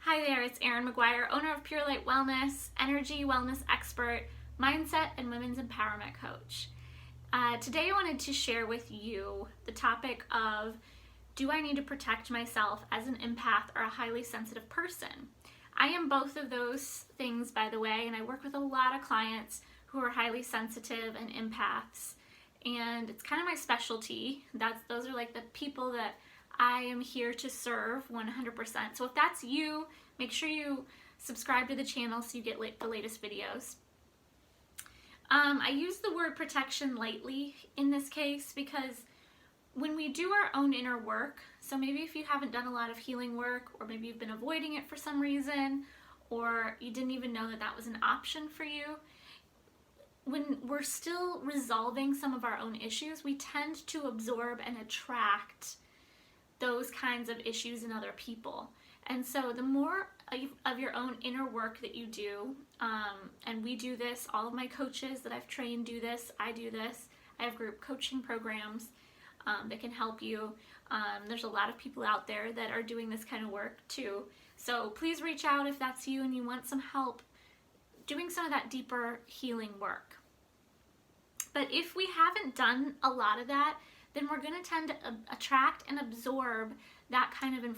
Hi there, it's Erin McGuire, owner of Pure Light Wellness, energy wellness expert, mindset, and women's empowerment coach. Today I wanted to share with you the topic of, do I need to protect myself as an empath or a highly sensitive person? I am both of those things, by the way, and I work with a lot of clients who are highly sensitive and empaths, and it's kind of my specialty. Those are like the people that I am here to serve 100%. So if that's you, make sure you subscribe to the channel so you get the latest videos. I use the word protection lightly in this case because when we do our own inner work, so maybe if you haven't done a lot of healing work, or maybe you've been avoiding it for some reason, or you didn't even know that that was an option for you, when we're still resolving some of our own issues, we tend to absorb and attract those kinds of issues in other people. And so the more of your own inner work that you do, and we do this, all of my coaches that I've trained do this, I do this, I have group coaching programs that can help you. There's a lot of people out there that are doing this kind of work too. So please reach out if that's you and you want some help doing some of that deeper healing work. But if we haven't done a lot of that, then we're going to tend to attract and absorb that kind of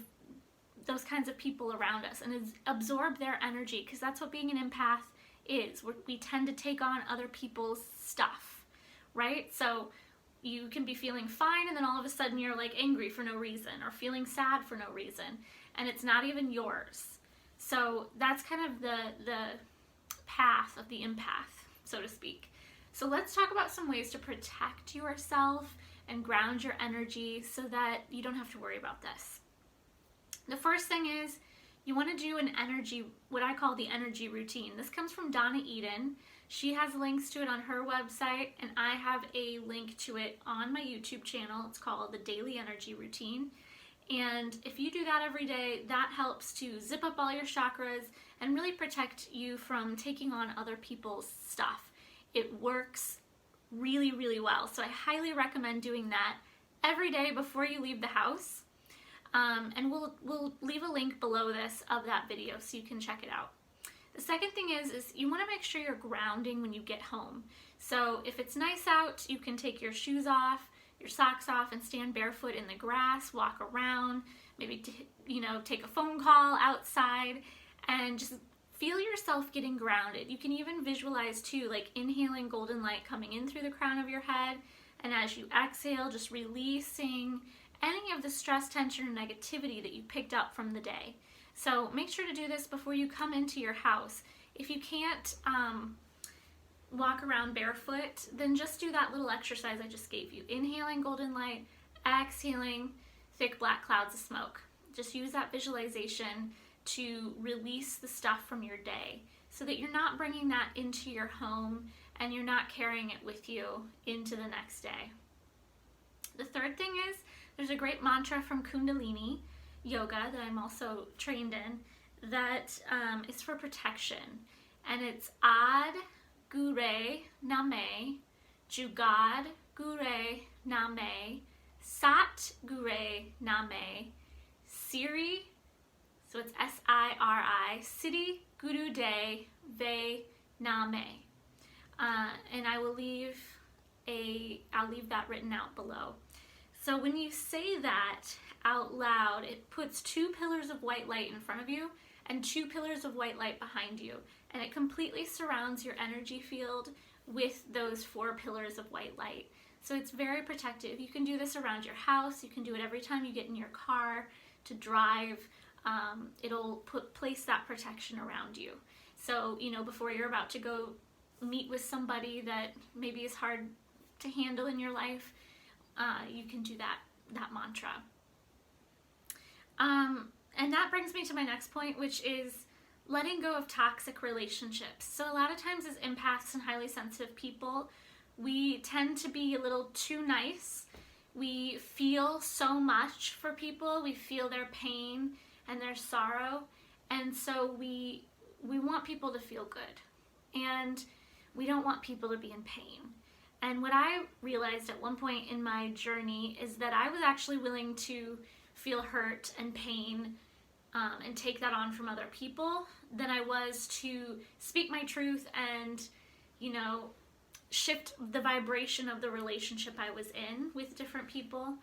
those kinds of people around us and absorb their energy, because that's what being an empath is. We tend to take on other people's stuff, right? So you can be feeling fine and then all of a sudden you're like angry for no reason, or feeling sad for no reason, and it's not even yours. So that's kind of the path of the empath, so to speak. So let's talk about some ways to protect yourself and ground your energy so that you don't have to worry about this. The first thing is you want to do an energy, what I call the energy routine. This comes from Donna Eden. She has links to it on her website, and I have a link to it on my YouTube channel. It's called the Daily Energy Routine. And if you do that every day, that helps to zip up all your chakras and really protect you from taking on other people's stuff. It works really, really well. So I highly recommend doing that every day before you leave the house. And we'll leave a link below this of that video so you can check it out. The second thing is you want to make sure you're grounding when you get home. So if it's nice out, you can take your shoes off, your socks off, and stand barefoot in the grass, walk around, maybe take a phone call outside, and just feel yourself getting grounded. You can even visualize too, like inhaling golden light coming in through the crown of your head, and as you exhale, just releasing any of the stress, tension, or negativity that you picked up from the day. So make sure to do this before you come into your house. If you can't walk around barefoot, then just do that little exercise I just gave you. Inhaling golden light, exhaling thick black clouds of smoke. Just use that visualization to release the stuff from your day so that you're not bringing that into your home and you're not carrying it with you into the next day. The third thing is there's a great mantra from Kundalini Yoga that I'm also trained in that is for protection, and it's Ad Gure Name, Jugad Gure Name, Sat Gure Name, Siri, so it's S-I-R-I, Siddhi Guru De Ve Name. And I'll leave that written out below. So when you say that out loud, it puts 2 pillars of white light in front of you and 2 pillars of white light behind you, and it completely surrounds your energy field with those 4 pillars of white light. So it's very protective. You can do this around your house. You can do it every time you get in your car to drive. It'll place that protection around you. So, before you're about to go meet with somebody that maybe is hard to handle in your life, you can do that mantra. And that brings me to my next point, which is letting go of toxic relationships. So a lot of times as empaths and highly sensitive people, we tend to be a little too nice. We feel so much for people. We feel their pain and their sorrow. And so we want people to feel good. And we don't want people to be in pain. And what I realized at one point in my journey is that I was actually willing to feel hurt and pain and take that on from other people than I was to speak my truth and, shift the vibration of the relationship I was in with different people.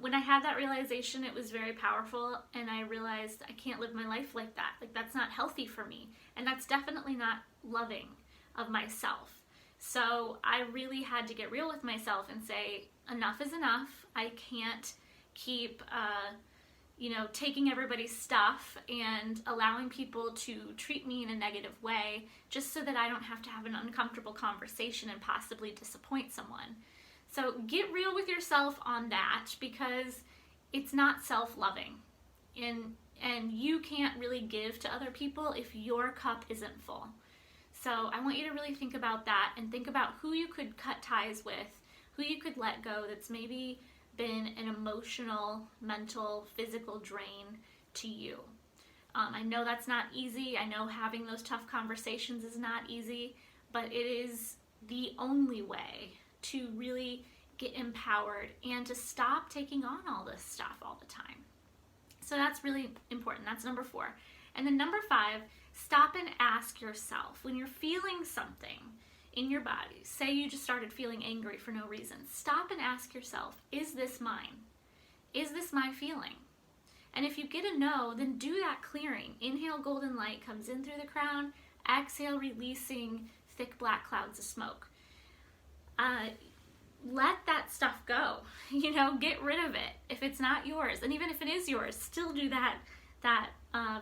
When I had that realization, it was very powerful, and I realized I can't live my life like that. Like, that's not healthy for me, and that's definitely not loving of myself. So I really had to get real with myself and say, enough is enough. I can't keep, taking everybody's stuff and allowing people to treat me in a negative way just so that I don't have to have an uncomfortable conversation and possibly disappoint someone. So get real with yourself on that, because it's not self-loving. And you can't really give to other people if your cup isn't full. So I want you to really think about that and think about who you could cut ties with, who you could let go that's maybe been an emotional, mental, physical drain to you. I know that's not easy. I know having those tough conversations is not easy, but it is the only way to really get empowered and to stop taking on all this stuff all the time. So that's really important. That's number 4. And then number 5, stop and ask yourself, when you're feeling something in your body, say you just started feeling angry for no reason, stop and ask yourself, is this mine? Is this my feeling? And if you get a no, then do that clearing. Inhale, golden light comes in through the crown. Exhale, releasing thick black clouds of smoke. Let that stuff go. Get rid of it if it's not yours. And even if it is yours, still do that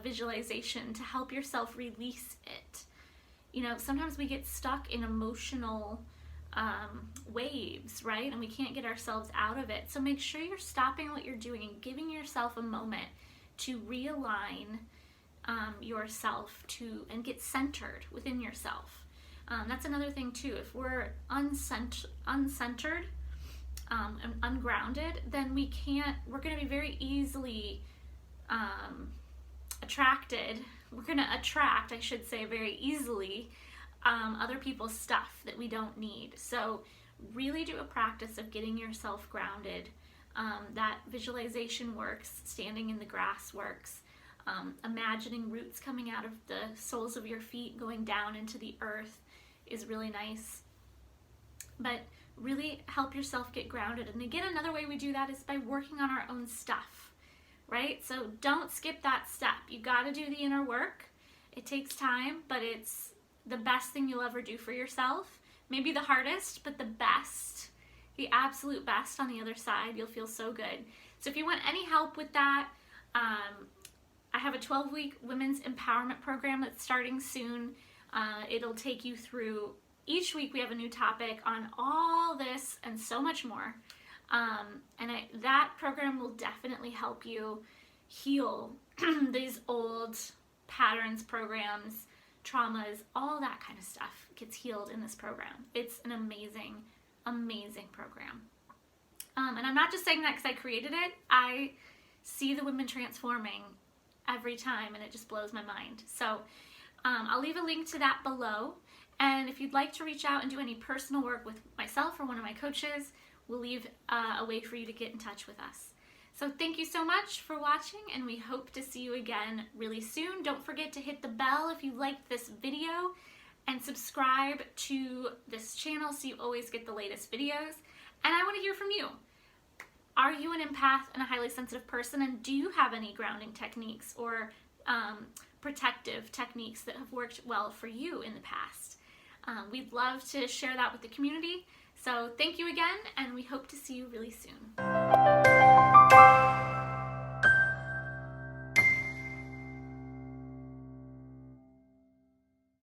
visualization to help yourself release it. Sometimes we get stuck in emotional waves, right? And we can't get ourselves out of it. So make sure you're stopping what you're doing and giving yourself a moment to realign yourself and get centered within yourself. That's another thing too. If we're uncentered and ungrounded, then we're going to be very easily attracted. We're going to attract, I should say, very easily other people's stuff that we don't need. So really do a practice of getting yourself grounded. That visualization works. Standing in the grass works. Imagining roots coming out of the soles of your feet going down into the earth is really nice. But really help yourself get grounded. And again, another way we do that is by working on our own stuff. Right? So don't skip that step. You got to do the inner work. It takes time, but it's the best thing you'll ever do for yourself. Maybe the hardest, but the best. The absolute best on the other side. You'll feel so good. So if you want any help with that, I have a 12-week women's empowerment program that's starting soon. It'll take you through, each week we have a new topic on all this and so much more. That program will definitely help you heal these old patterns, programs, traumas, all that kind of stuff gets healed in this program. It's an amazing, amazing program. And I'm not just saying that because I created it. I see the women transforming every time, and it just blows my mind. So I'll leave a link to that below. And if you'd like to reach out and do any personal work with myself or one of my coaches, we'll leave a way for you to get in touch with us. So thank you so much for watching, and we hope to see you again really soon. Don't forget to hit the bell if you liked this video, and subscribe to this channel so you always get the latest videos. And I want to hear from you. Are you an empath and a highly sensitive person, and do you have any grounding techniques or protective techniques that have worked well for you in the past? We'd love to share that with the community. So thank you again, and we hope to see you really soon.